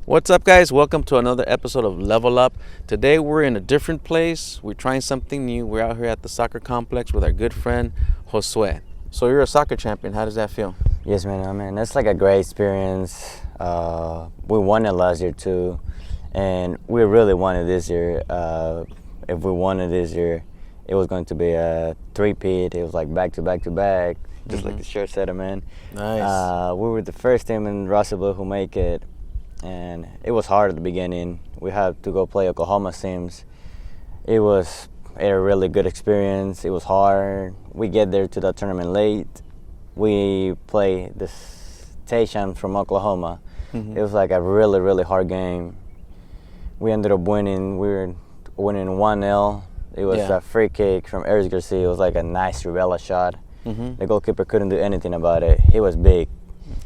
What's up, guys? Welcome to another episode of Level Up. Today we're in a different place. We're trying something new. We're out here at the soccer complex with our good friend Josue. So you're a soccer champion. How does that feel? Yes, man. I mean, that's like a great experience. We won it last year too, and we really won it this year. If we won it this year, it was going to be a three-peat. It was like back to back to back, just like the shirt said, man. Nice. We were the first team in Russellville who make it, and it was hard at the beginning. We had to go play Oklahoma teams. It was a really good experience. It was hard. We get there to the tournament late. We play the station from Oklahoma. It was like a really, really hard game. We ended up winning. We were winning 1-0. It was a free kick from Eric Garcia. It was like a nice Rivella shot. The goalkeeper couldn't do anything about it. He was big.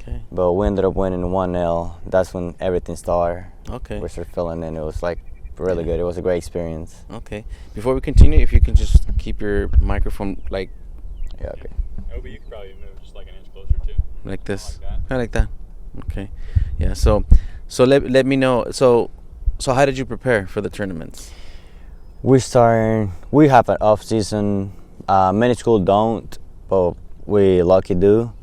Okay. But we ended up winning 1-0. That's when everything started. Okay. We started filling in. It was like really good. It was a great experience. Okay. Before we continue, if you can just keep your microphone like Yeah, okay. Oh, but you could probably move just like an inch closer too. like this. Like that. Kind of like that. Okay. Yeah. So let me know. So how did you prepare for the tournaments? We have an off season. Many schools don't, but we lucky do,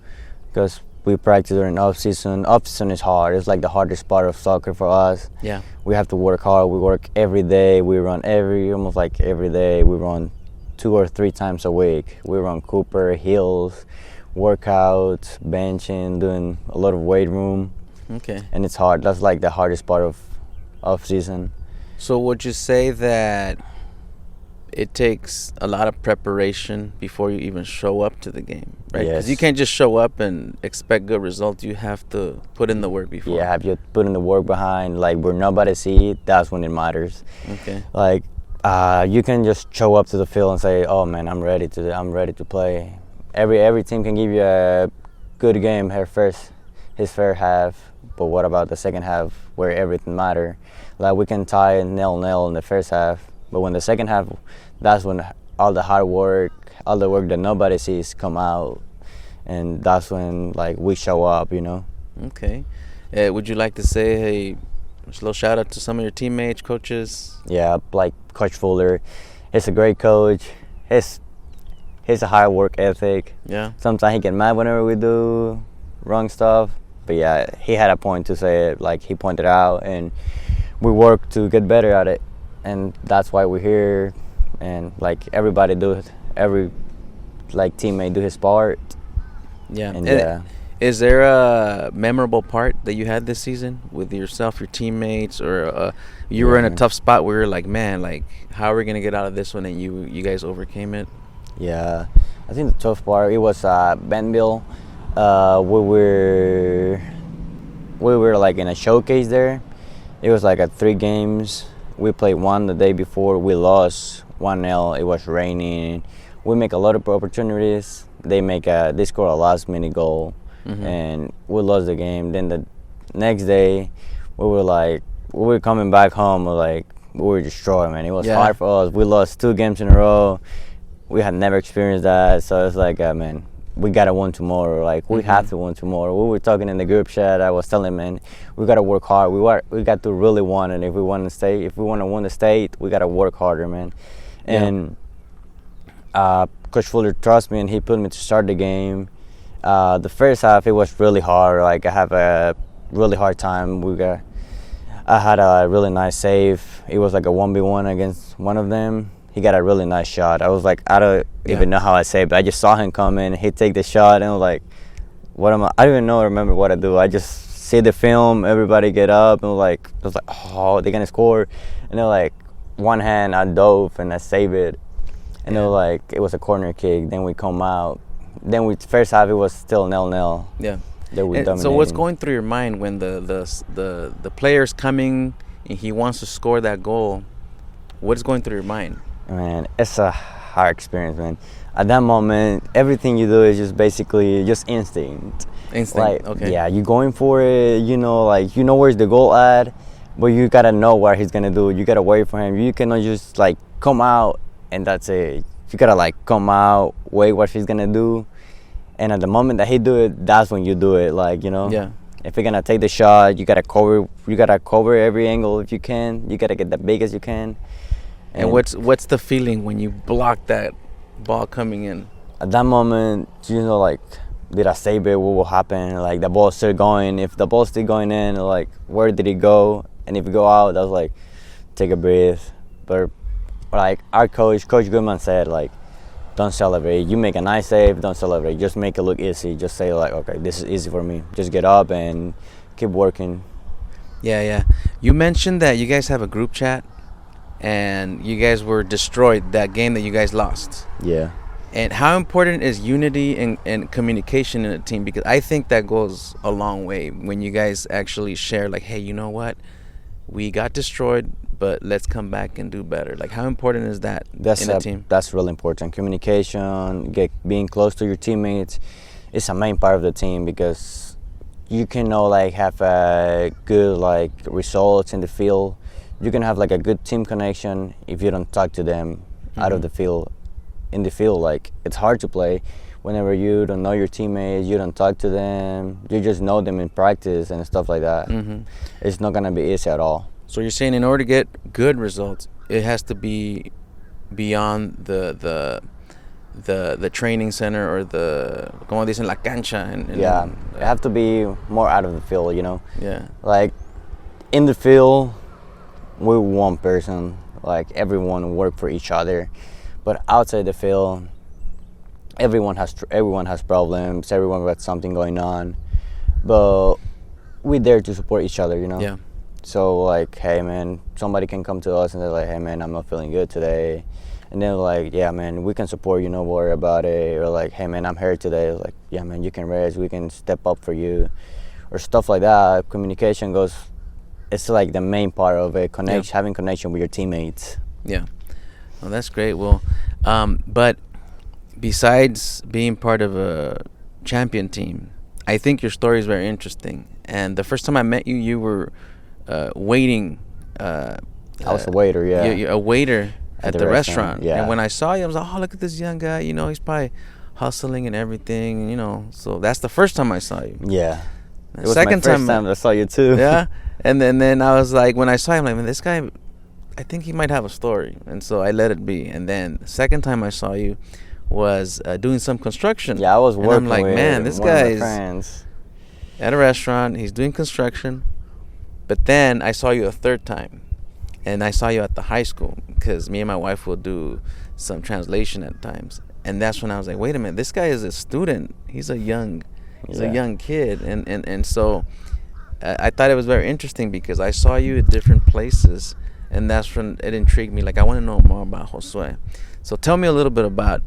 because we practice during off season. Off season is hard. It's like the hardest part of soccer for us. Yeah. We have to work hard. We work every day. We run almost like every day. We run 2 or 3 times a week. We run Cooper, hills, workouts, benching, doing a lot of weight room, Okay. and it's hard. That's like the hardest part of off season. So would you say that it takes a lot of preparation before you even show up to the game, right? Because Yes. you can't just show up and expect good results. You have to put in the work before. Yeah, have you put in the work behind, like where nobody see it, that's when it matters. Okay. Like you can just show up to the field and say, "Oh man, I'm ready to play." Every team can give you a good game his first half, but what about the second half where everything matter? Like we can tie 0-0 in the first half, but when the second half, that's when all the hard work, all the work that nobody sees come out, and that's when like we show up, you know. Okay. Would you like to say, hey, just a little shout out to some of your teammates, coaches? Yeah, like Coach Fuller, he's a great coach. He's a hard work ethic. Yeah. Sometimes he get mad whenever we do wrong stuff, but yeah, he had a point to say it. Like he pointed out, and we work to get better at it, and that's why we're here. And like everybody do it, every like teammate do his part. Yeah. And yeah. Is there a memorable part that you had this season with yourself, your teammates, or you were in a tough spot where you're like, man, like, how are we gonna get out of this one? And you guys overcame it. Yeah, I think the tough part, it was Bentonville. We were like in a showcase there. It was like 3 games. We played one the day before. We lost 1-0. It was raining. We make a lot of opportunities. They score a last minute goal, and we lost the game. Then the next day, we were coming back home. We were destroyed, man. It was hard for us. We lost 2 games in a row. We had never experienced that, so it's like, man, we gotta win tomorrow. Like we have to win tomorrow. We were talking in the group chat. I was telling, man, we gotta work hard. We got to really want it. If we want to win the state, we gotta work harder, man. And Coach Fuller trusts me, and he put me to start the game. The first half, it was really hard. Like I have a really hard time. I had a really nice save. It was like a 1v1 against one of them. He got a really nice shot. I was like, I don't even know how I saved it. I just saw him come in. He take the shot, and I was like, I don't even remember what I do. I just see the film. Everybody get up, and I was like, oh, they're gonna score. And they're like, one hand, I dove and I saved it. And it was a corner kick. Then we come out. Then first half, it was still 0-0. Yeah. So what's going through your mind when the player's coming and he wants to score that goal? What is going through your mind? Man, it's a hard experience, man. At that moment, everything you do is just basically just instinct. Okay. Yeah, you're going for it. You know where's the goal at, but you gotta know what he's gonna do. You gotta wait for him. You cannot just come out and that's it. You gotta come out, wait what he's gonna do, and at the moment that he do it, that's when you do it. Yeah. If you're gonna take the shot, you gotta cover every angle if you can. You gotta get the big as you can. And what's the feeling when you block that ball coming in? At that moment, like, did I save it? What will happen? Like, the ball's still going. If the ball's still going in, like, where did it go? And if it go out, I was like, take a breath. But like our Coach Goodman said, like, don't celebrate. You make a nice save, don't celebrate. Just make it look easy. Just say like, okay, this is easy for me. Just get up and keep working. Yeah. You mentioned that you guys have a group chat, and you guys were destroyed that game that you guys lost. Yeah. And how important is unity and communication in a team? Because I think that goes a long way when you guys actually share, like, hey, you know what? We got destroyed, but let's come back and do better. Like, how important is that in a team? That's really important. Communication, being close to your teammates is a main part of the team, because you can have a good results in the field. You can have like a good team connection if you don't talk to them out of the field. In the field, like, it's hard to play whenever you don't know your teammates, you don't talk to them, you just know them in practice and stuff like that. It's not gonna be easy at all. So you're saying in order to get good results, it has to be beyond the training center or como dicen, la cancha. It have to be more out of the field, Yeah. Like, in the field, we're one person, like, everyone work for each other. But outside the field, everyone has problems. Everyone got something going on, but we're there to support each other, Yeah. So like, hey man, somebody can come to us and they're like, hey man, I'm not feeling good today, and then like, yeah man, we can support you. No worry about it. Or like, hey man, I'm hurt today. Like, yeah man, you can rest. We can step up for you, or stuff like that. Communication goes. It's like the main part of it. Having connection with your teammates. Yeah. Well, that's great. Well, but besides being part of a champion team, I think your story is very interesting. And the first time I met you, you were waiting. I was a waiter, yeah. You're a waiter at the restaurant. Yeah. And when I saw you, I was like, oh, look at this young guy. He's probably hustling and everything. So that's the first time I saw you. Yeah. The it was second my first time I saw you too. Yeah. And then I was like, when I saw him, like, man, this guy, I think he might have a story. And so I let it be. And then the second time I saw you was doing some construction. Yeah, I was working and I'm like, with man, this guy's at a restaurant. He's doing construction. But then I saw you a third time. And I saw you at the high school, because me and my wife will do some translation at times. And that's when I was like, wait a minute, this guy is a student. He's a young kid. And so I thought it was very interesting, because I saw you at different places. And that's when it intrigued me. Like, I want to know more about Josue. So tell me a little bit about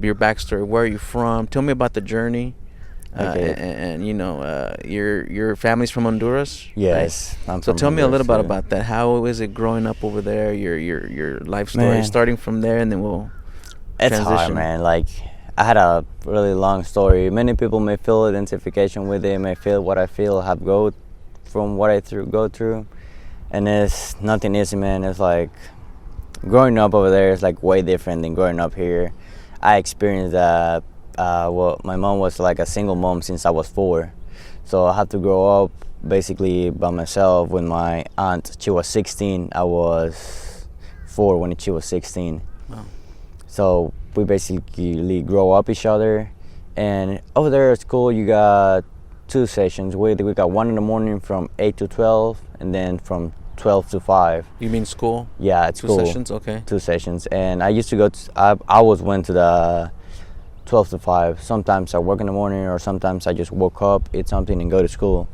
your backstory. Where are you from? Tell me about the journey. Okay. And your family's from Honduras. Yes. Right? So tell me a little bit about that. How is it growing up over there? Your life story, man, starting from there, and then we'll transition. It's hard, man. Like, I had a really long story. Many people may feel identification with it, may feel what I feel, go through. And it's nothing easy, man. It's like growing up over there is like way different than growing up here. I experienced that. My mom was like a single mom since I was 4, so I had to grow up basically by myself with my aunt. She was 16. I was 4 when she was 16. Wow. So we basically grow up each other. And over there at school, you got 2 sessions. We got one in the morning from 8 to 12, and then from 12 to 5. You mean school? Yeah, at school. 2 sessions, okay. 2 sessions. And I used to go I always went to the 12 to 5. Sometimes I work in the morning, or sometimes I just woke up, eat something, and go to school.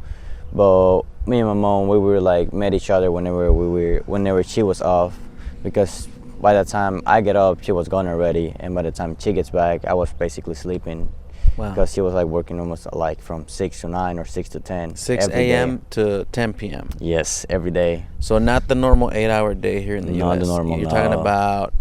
But me and my mom, we were like met each other whenever she was off, because by the time I get up, she was gone already, and by the time she gets back, I was basically sleeping. Wow. Because she was like working almost like from 6 to 9 or 6 to 10. 6 a.m. to 10 p.m. Yes, every day. So not the normal 8-hour day here in the U.S. Not the normal. You're talking about.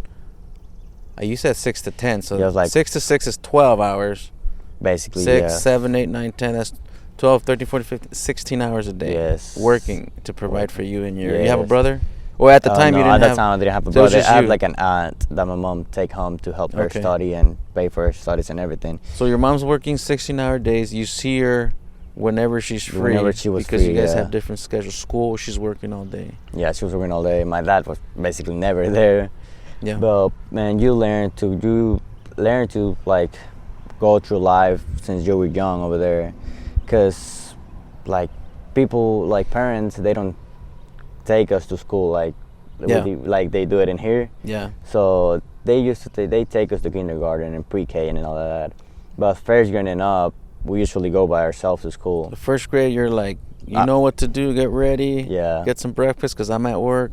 You said 6 to 10, so yeah, like 6 to 6 is 12 hours. Basically, 6, 7, 8, 9, 10. That's 12, 13, 14, 15, 16 hours a day. Yes. Working to provide for you and your. Yes. You have a brother? Or at the time you didn't have. At that time I didn't have a So it was brother. just I had you. like an aunt that my mom take home to help her Okay. study and pay for her studies and everything. So your mom's working 16-hour days. You see her whenever she's free. Whenever she was because free, you guys yeah. have different schedules. School, she's working all day. Yeah, she was working all day. My dad was basically never there. Yeah. But man, you learn to like go through life since you were young over there, because like people, like parents, they don't take us to school like like they do it in here. Yeah. So they take us to kindergarten and pre-K and all that. But first grade and up, we usually go by ourselves to school. The first grade, you're like, you know what to do. Get ready. Yeah. Get some breakfast because I'm at work.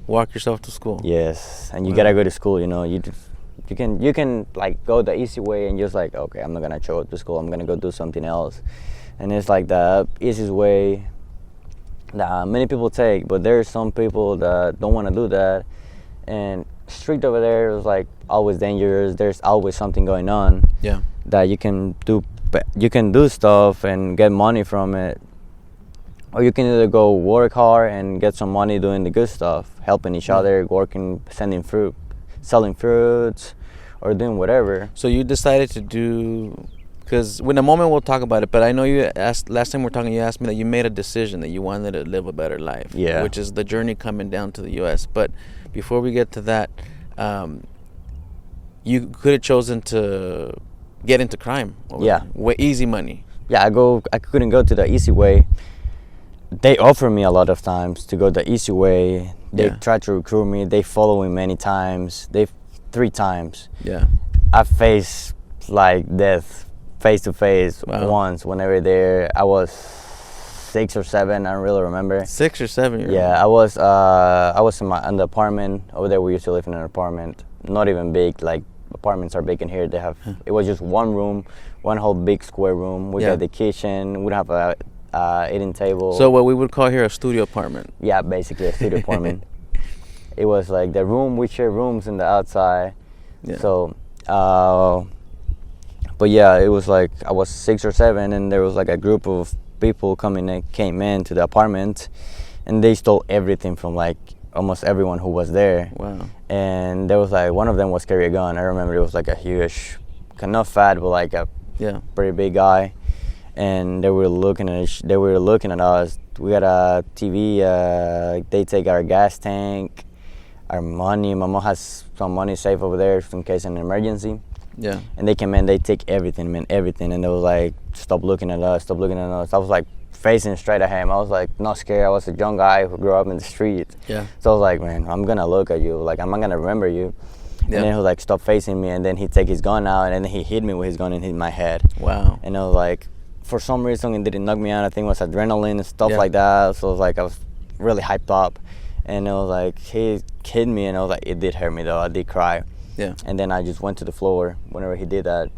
Walk yourself to school. Yes, and you gotta go to school. You know, you can like go the easy way and just like, okay, I'm not gonna show up to school. I'm gonna go do something else. And it's like the easiest way that many people take, but there's some people that don't want to do that. And street over there is like always dangerous. There's always something going on. Yeah. That you can do stuff and get money from it, or you can either go work hard and get some money doing the good stuff, helping each other, working, selling fruits, or doing whatever. So you decided to do, because in a moment we'll talk about it, but I know you asked, last time we were talking, you asked me that you made a decision that you wanted to live a better life. Yeah. Which is the journey coming down to the U.S. But before we get to that, you could have chosen to get into crime. Yeah. Easy money. Yeah, I couldn't go to the easy way. They offered me a lot of times to go the easy way. They tried to recruit me. They followed me many times. 3 times. Yeah. I faced like death face to face once. Whenever there, I was 6 or 7. I don't really remember. 6 or 7. Yeah, I was in the apartment over there. We used to live in an apartment, not even big. Like apartments are big in here. They have it was just one room, one whole big square room. We got the kitchen. We'd have a eating table. So what we would call here a studio apartment. Yeah, basically a studio apartment. It was like the room, we share rooms in the outside. Yeah. So, but yeah, it was like I was 6 or 7, and there was like a group of people came in to the apartment, and they stole everything from like almost everyone who was there. Wow. And there was like one of them was carrying a gun. I remember it was like a huge, not fat, but like a pretty big guy. And they were looking at us. We got a TV. They take our gas tank, our money. My mom has some money safe over there in case of an emergency. Yeah. And they came in. They take everything, man, everything. And they was like, stop looking at us, stop looking at us. I was like facing straight at him. I was like not scared. I was a young guy who grew up in the street. Yeah. So I was like, man, I'm gonna look at you. Like I'm not gonna remember you. Yeah. And then he was like, stop facing me. And then he take his gun out, and then he hit me with his gun and hit my head. Wow. And I was like, for some reason it didn't knock me out. I think it was adrenaline and stuff like that. So it was like I was really hyped up, and it was like he hit me, and I was like, it did hurt me though. I did cry. Yeah. And then I just went to the floor whenever he did that,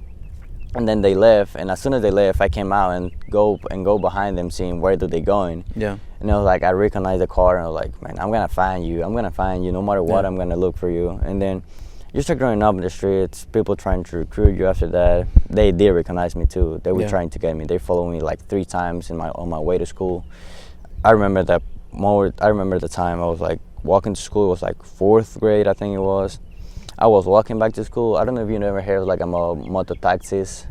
and then they left. And as soon as they left, I came out and go behind them, seeing where do they going. Yeah. And I was like, I recognized the car, and I was like, man, I'm gonna find you. I'm gonna find you no matter what. I'm gonna look for you. And then you start growing up in the streets, people trying to recruit you after that. They did recognize me too. They were trying to get me. They followed me like 3 times on my way to school. I remember the time I was like walking to school. It was like 4th grade, I think it was. I was walking back to school. I don't know if you ever heard of like a motor taxis.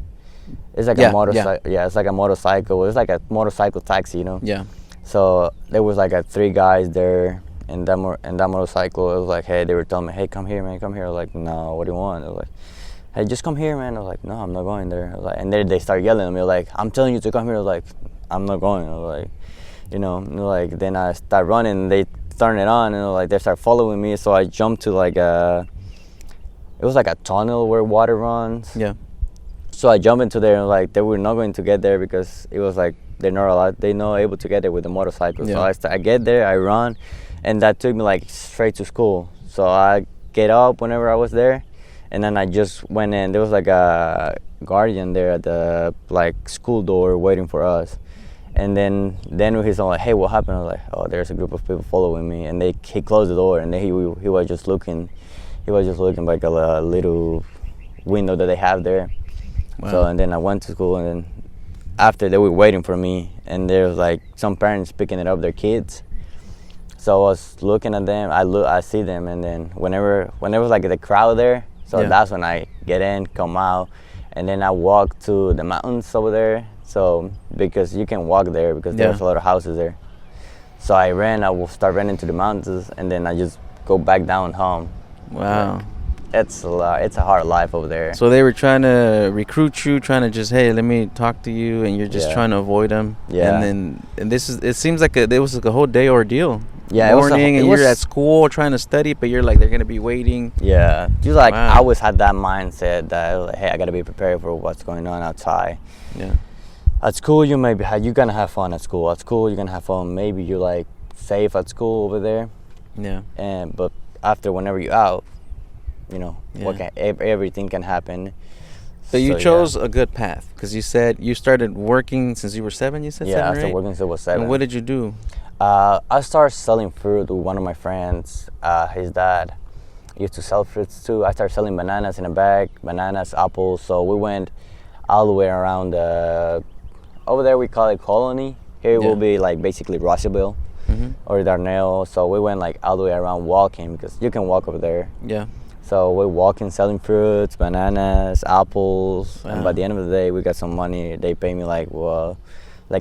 It's like a motorcycle. Yeah, it's like a motorcycle. It's like a motorcycle taxi, you know. Yeah. So there was like 3 guys there. And that motorcycle, it was like, hey, they were telling me, hey, come here, man, come here. I was like, no, what do you want? I was like, hey, just come here, man. I was like, no, I'm not going there. I was like, and then they start yelling at me, like, I'm telling you to come here. I was like, I'm not going. I was like, you know, like, then I start running, they turn it on, and like, they start following me. So I jumped to like it was like a tunnel where water runs. Yeah. So I jumped into there, and like, they were not going to get there because it was like, they're not able to get there with the motorcycle. Yeah. So I get there, I run. And that took me like straight to school. So I get up whenever I was there, and then I just went in. There was like a guardian there at the like school door waiting for us. And then he's like, hey, what happened? I was like, oh, there's a group of people following me. And he closed the door, and then he was just looking. He was just looking like a little window that they have there. Wow. So and then I went to school, and then after they were waiting for me, and there was like some parents picking it up their kids. So I was looking at them. I see them, and then whenever was like the crowd there, so that's when I get in, come out, and then I walk to the mountains over there So because you can walk there because there's a lot of houses there. So I will start running to the mountains, and then I just go back down home. Wow. Like, it's a hard life over there. So they were trying to recruit you, trying to just, hey, let me talk to you, and you're just trying to avoid them. Yeah. And it seems like it was like a whole day ordeal. Yeah, Morning, and you're at school trying to study, but you're like, they're gonna be waiting. Yeah, just like Wow. I always had that mindset that like, hey, I gotta be prepared for what's going on outside. Yeah. At school, you're gonna have fun at school. At school, you're gonna have fun. Maybe you're like safe at school over there. Yeah. But after, whenever you're out, Yeah. everything can happen. But you So, chose a good path because you said you started working since you were 7. You said 7 I or started 8? working since I was 7. And what did you do? I started selling fruit with one of my friends. His dad used to sell fruits too. I started selling bananas in a bag, bananas, apples. So we went all the way around. Over there we call it Colony. Here it will be like basically Russellville or Darnell. So we went like all the way around walking because you can walk over there. Yeah. So we're walking, selling fruits, bananas, apples, Wow. and by the end of the day, we got some money. They pay me like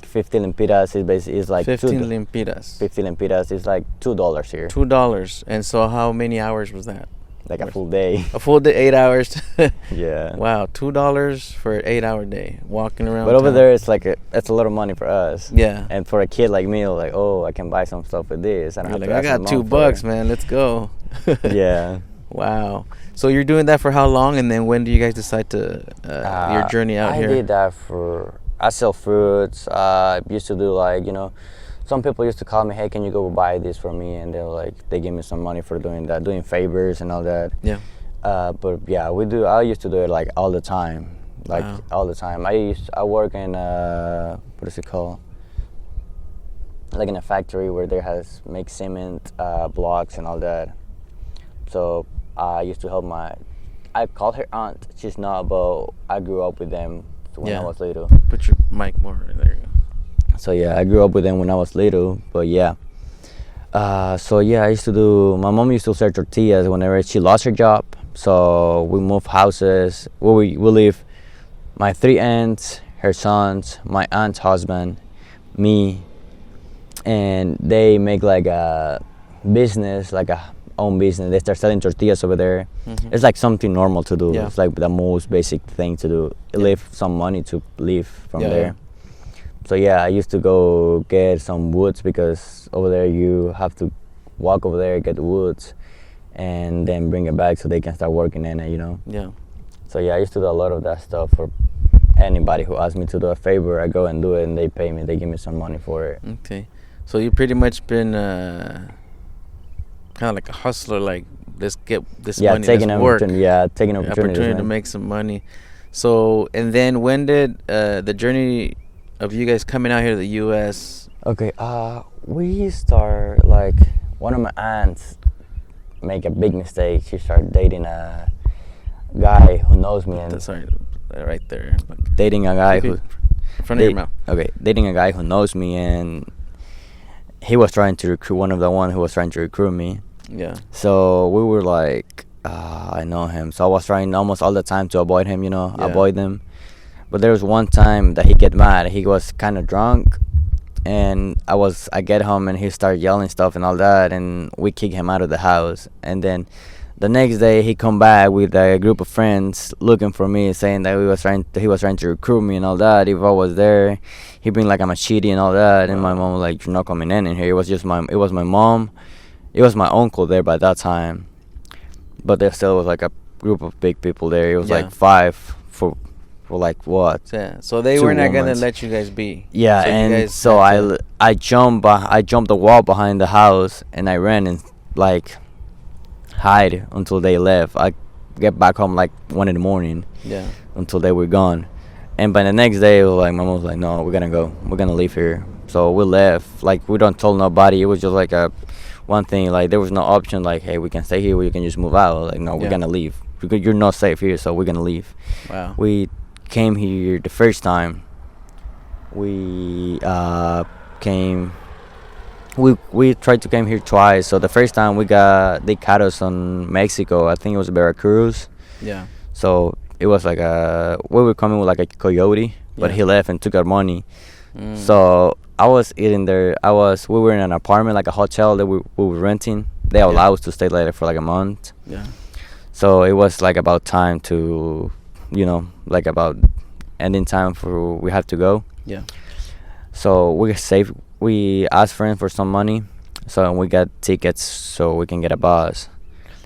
50 lempiras. Is like 15 lempiras. 50 lempiras is like $2 here. $2. And so how many hours was that? Like a full day. A full day, 8 hours. Yeah. Wow, $2 for an 8-hour day walking around. But over town. there, it's like it's a lot of money for us. Yeah. And for a kid like me, like, oh, I can buy some stuff with this. I don't You're have like, to I ask got my mom $2, for it. man. Let's go. Yeah. Wow. So you're doing that for how long? And then when do you guys decide to your journey out here? I did that I sell fruits. I used to do like, some people used to call me, hey, can you go buy this for me? And they give me some money for doing that, doing favors and all that. Yeah. But yeah, I used to do it like all the time. Like Wow. all the time. I work in, what is it called? Like in a factory where make cement, blocks and all that. So I used to help I called her aunt. She's not, but I grew up with them when I was little. Put your mic more. There you go. So yeah, I grew up with them when I was little. But yeah. So yeah, my mom used to sell tortillas whenever she lost her job. So we moved houses. We live, my 3 aunts, her sons, my aunt's husband, me, and they make like a business, like a own business. They start selling tortillas over there. It's like something normal to do. Yeah. It's like the most basic thing to do. Live some money to live from there. So yeah, I used to go get some woods because over there you have to walk over there, get the woods, and then bring it back so they can start working in it, Yeah. So yeah, I used to do a lot of that stuff for anybody who asked me to do a favor. I go and do it, and they pay me. They give me some money for it. Okay. So you pretty much been kind of like a hustler, like let's get this money, taking let's work. taking opportunities. Opportunity to make some money. So, and then when did the journey of you guys coming out here to the U.S.? Okay, we start like one of my aunts make a big mistake. She started dating a guy who knows me and Sorry, right there. dating a guy who In front of your mouth. Okay, dating a guy who knows me, and he was trying to recruit one who was trying to recruit me. Yeah. So we were like, I know him. So I was trying almost all the time to avoid him, avoid them. But there was one time that he get mad. He was kind of drunk, and I get home and he started yelling stuff and all that, and we kick him out of the house. And then the next day he come back with a group of friends looking for me, saying that he was trying to recruit me and all that. If I was there, he bring like a machete and all that. And my mom was like, "You're not coming in here." It was my mom. It was my uncle there by that time, but there still was like a group of big people there. It was like 5 for like what? Yeah. So they 2 were not gonna months. let you guys be. Yeah, So you and guys so had to- I jumped the wall behind the house, and I ran and like hide until they left. I get back home like 1 in the morning Yeah. until they were gone. And by the next day, it was like my mom was like, "No, we're gonna leave here." So we left. Like we don't tell nobody. It was just like a one thing. Like there was no option. Like, hey, we can stay here, or you can just move out. Like, no, we're gonna leave because you're not safe here, so we're gonna leave. Wow. We came here the first time. We came. We tried to come here twice. So the first time they caught us on Mexico. I think it was Veracruz. Yeah. So it was like we were coming with like a coyote but Yeah. he left and took our money. Mm. So I was eating there. We were in an apartment, like a hotel that we were renting. They Yeah. allowed us to stay there for like a month. Yeah. So it was like about time to, like about ending time for we have to go. Yeah. So we asked friends for some money, so we got tickets so we can get a bus.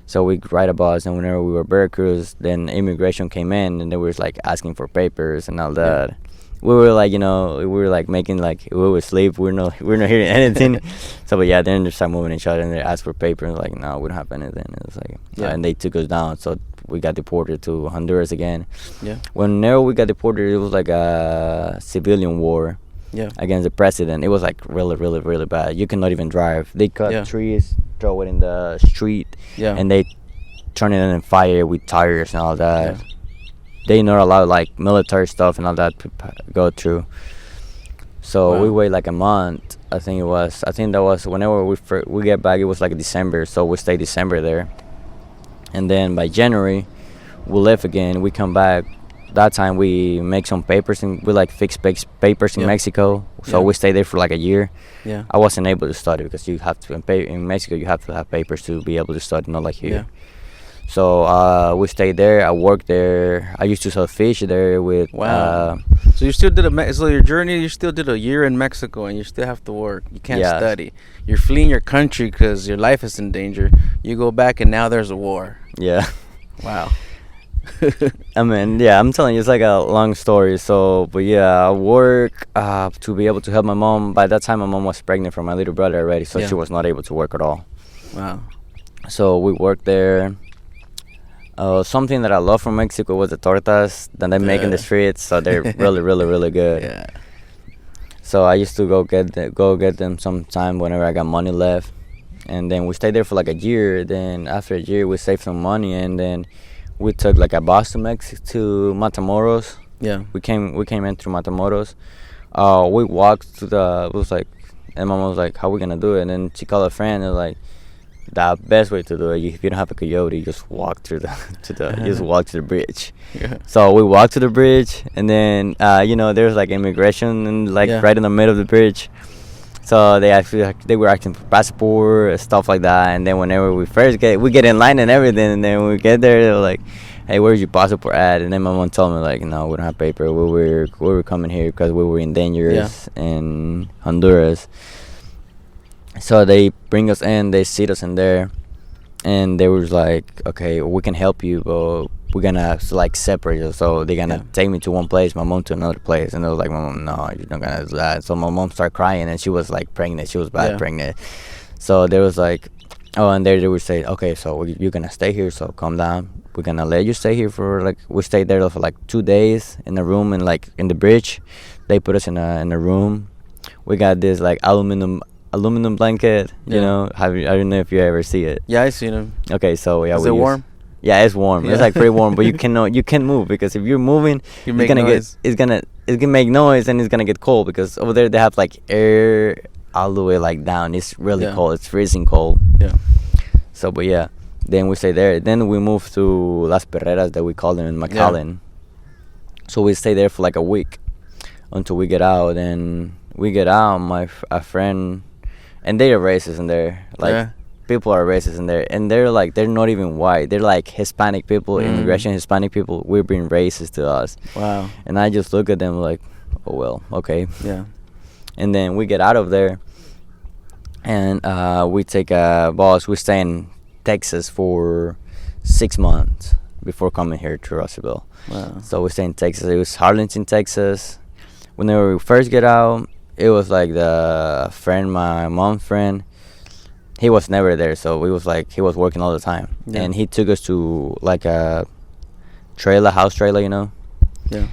So we ride a bus, and whenever we were Veracruz, then immigration came in, and they were like asking for papers and all that. We were like, we were like making like we would sleep. We're not hearing anything. So but yeah, then they start moving each other, and they asked for papers. Like no, we don't have anything. It was like and they took us down. So we got deported to Honduras again. Yeah. Whenever we got deported, it was like a civilian war. Yeah. Against the president. It was like really, really, really bad. You cannot even drive. They cut trees, throw it in the street, and they turn it in fire with tires and all that. Yeah. They not allow like military stuff and all that to go through. So we wait like a month. I think that was whenever we get back. It was like December, so we stay December there, and then by January, we left again. We come back. That time we make some papers and we like fix papers in Mexico. So we stayed there for like a year. Yeah. I wasn't able to study because you have to in Mexico you have to have papers to be able to study, not like here. Yeah. So we stayed there. I worked there. I used to sell fish there with. Wow. So you still did so your journey. You still did a year in Mexico, and you still have to work. You can't study. You're fleeing your country because your life is in danger. You go back, and now there's a war. Yeah. Wow. I mean, yeah, I'm telling you, it's like a long story. So, but yeah, I work to be able to help my mom. By that time, my mom was pregnant for my little brother already, so she was not able to work at all. Wow. So we worked there. Something that I love from Mexico was the tortas that they make in the streets. So they're really, really, really good. Yeah. So I used to go get them sometime whenever I got money left, and then we stayed there for like a year. Then after a year, we saved some money, and then we took like a bus to Mexico to Matamoros. Yeah. We came in through Matamoros. We walked to it was like, and Mama was like, "How we gonna do it?" And then she called a friend and like, the best way to do it, if you don't have a coyote, you just walk through you just walk to the bridge. Yeah. So we walked to the bridge, and then there's like immigration and like right in the middle of the bridge. So they were asking for passport, stuff like that. And then whenever we get in line and everything, and then when we get there, they were like, "Hey, where's your passport at?" And then my mom told me like, "No, we don't have paper. We were coming here because we were in danger in Honduras." So they bring us in, they sit us in there, and they was like, "Okay, we can help you, but we're gonna like separate you." So they're gonna take me to one place, my mom to another place, and they was like, "My mom, no, you're not gonna do that." So my mom started crying, and she was like pregnant. She was bad pregnant. So they was like, oh, and there they would say, "Okay, so you're gonna stay here, so calm down. We're gonna let you stay here for like." We stayed there for like 2 days in a room and like in the bridge. They put us in a room. We got this like aluminum blanket. You know, I don't know if you ever see it. Yeah, I seen him. Okay, so yeah. Is it warm? Yeah, it's warm. Yeah. It's like pretty warm, but you can't move because if you're moving, it's gonna make noise and it's gonna get cold because over there they have like air all the way like down. It's really cold. It's freezing cold. Yeah. So, but yeah, then we stay there. Then we moved to Las Perreras that we call them in McAllen. Yeah. So we stay there for like a week until we get out. And we get out, a friend, and they are racist in there. Like people are racist in there, and they're not even white. They're like Hispanic people, immigration Hispanic people. We're being racist to us. Wow. And I just look at them like, oh well, okay. Yeah. And then we get out of there, and we take a bus. We stay in Texas for 6 months before coming here to Russellville. Wow. So we stay in Texas. It was Harlingen, Texas. Whenever we first get out, it was like my mom's friend. He was never there, so he was working all the time. Yeah. And he took us to like a house trailer, you know. Yeah.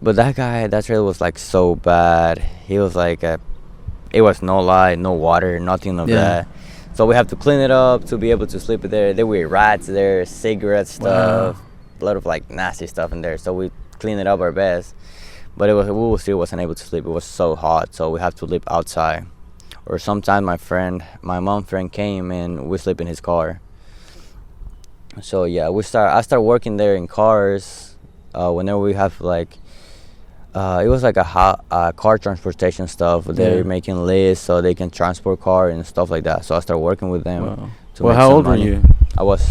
But that trailer was like so bad. He was like it was no light, no water, nothing of that. So we have to clean it up to be able to sleep there. There were rats there, cigarette stuff, a lot of like nasty stuff in there. So we cleaned it up our best. But we still wasn't able to sleep. It was so hot, so we have to sleep outside. Or sometimes my mom's friend came and we sleep in his car. So yeah, I start working there in cars. Whenever we have like It was like a car transportation stuff. They're Yeah. making lists so they can transport car and stuff like that. So I started working with them. Wow. To Well, make how some old were money. you? I was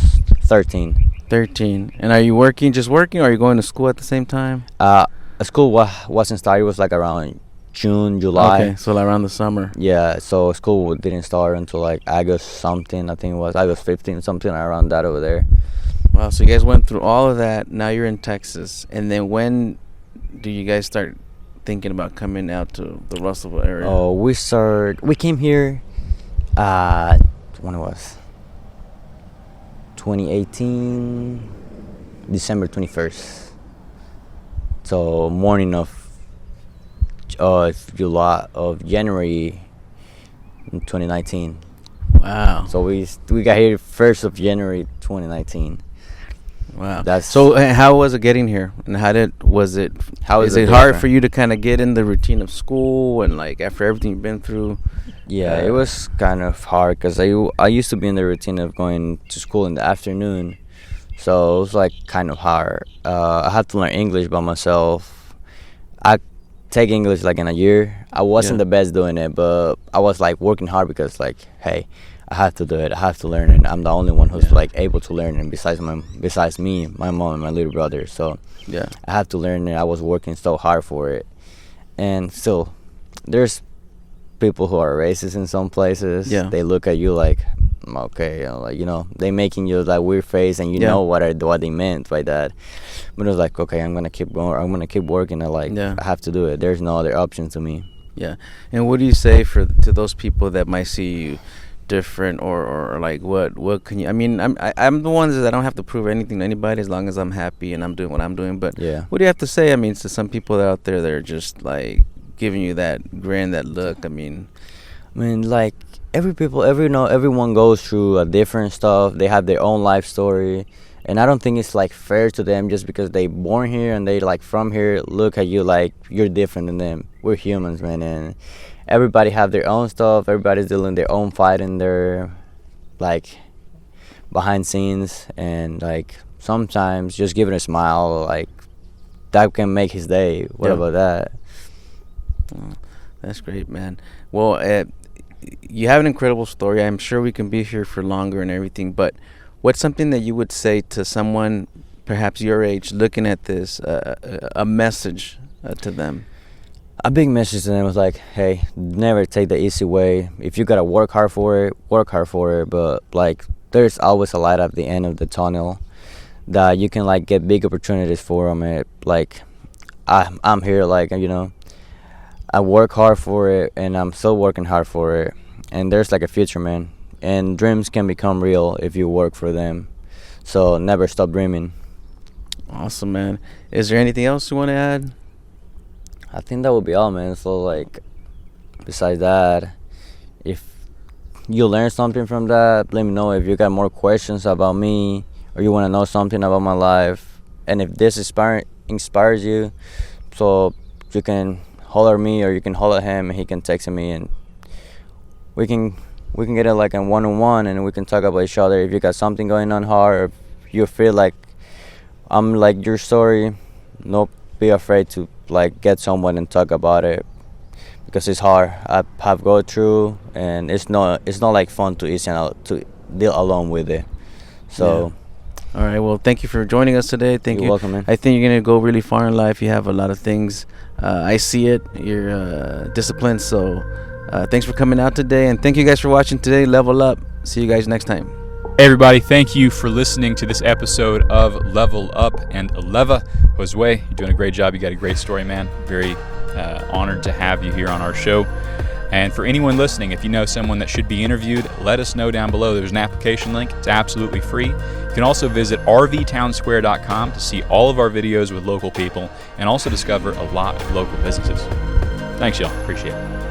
13. 13. And are you working, just working, or are you going to school at the same time? School wasn't started. It was like around June, July. Okay, so like around the summer. Yeah, so school didn't start until like August something. I think it was August 15, something around that over there. Wow, so you guys went through all of that. Now you're in Texas. And then when do you guys start thinking about coming out to the Russellville area? Oh, we came here, when it was 2018, December 21st. So morning of January 2019. Wow. So we got here 1st of January 2019. Wow. That's So how was it getting here? And was it How is is it it hard different? for you to kind of get in the routine of school and like after everything you've been through? Yeah, it was kind of hard because I used to be in the routine of going to school in the afternoon, so it was like kind of hard. I had to learn English by myself. I take English like in a year. I wasn't Yeah. the best doing it, but I was like working hard because like, hey, I have to do it. I have to learn it. I'm the only one who's Yeah. like able to learn it besides me, my mom, and my little brother. So Yeah. I have to learn it. I was working so hard for it, and still, there's people who are racist in some places. Yeah. They look at you like, okay, like they making you that weird face, and you Yeah. know what they meant by that. But it was like, okay, I'm gonna keep going. I'm gonna keep working. Yeah. I have to do it. There's no other option to me. Yeah. And what do you say to those people that might see you different or like what can you? I mean, I'm the ones that I don't have to prove anything to anybody as long as I'm happy and I'm doing what I'm doing. But Yeah. what do you have to say? I mean, to some people out there that are just like giving you that grin, that look. I mean, Like everyone goes through a different stuff. They have their own life story, and I don't think it's like fair to them just because they born here and they like from here look at you like you're different than them. We're humans, man, and everybody have their own stuff. Everybody's dealing their own fight in their like behind scenes, and like sometimes just giving a smile like that can make his day. What Yeah. about that? oh, that's great, man. Well, you have an incredible story. I'm sure we can be here for longer and everything, but what's something that you would say to someone perhaps your age looking at this, a message to them? A big message to them was like, hey, never take the easy way. If you gotta work hard for it, work hard for it. But like, there's always a light at the end of the tunnel that you can like get big opportunities from it. Like, I'm here, like I work hard for it, and I'm still working hard for it. And there's like a future, man. And dreams can become real if you work for them. So never stop dreaming. Awesome, man. Is there anything else you want to add? I think that would be all, man. So like, besides that, if you learn something from that, let me know. If you got more questions about me or you want to know something about my life, and if this inspires you, so you can holler at me or you can holler at him and he can text me, and we can get it like a one-on-one, and we can talk about each other. If you got something going on hard, or if you feel like I'm like your story, don't be afraid to like get someone and talk about it, because it's hard. I have go through, and it's not like fun to easy out to deal alone with it. So All right. Well, thank you for joining us today. Thank You're you. welcome, man. I think you're gonna go really far in life. You have a lot of things. I see it. You're disciplined. So thanks for coming out today, and thank you guys for watching today. Level up. See you guys next time. Hey everybody, thank you for listening to this episode of Level Up and Leva. Josue, you're doing a great job. You got a great story, man. Very honored to have you here on our show. And for anyone listening, if you know someone that should be interviewed, let us know down below. There's an application link. It's absolutely free. You can also visit rvtownsquare.com to see all of our videos with local people and also discover a lot of local businesses. Thanks, y'all. Appreciate it.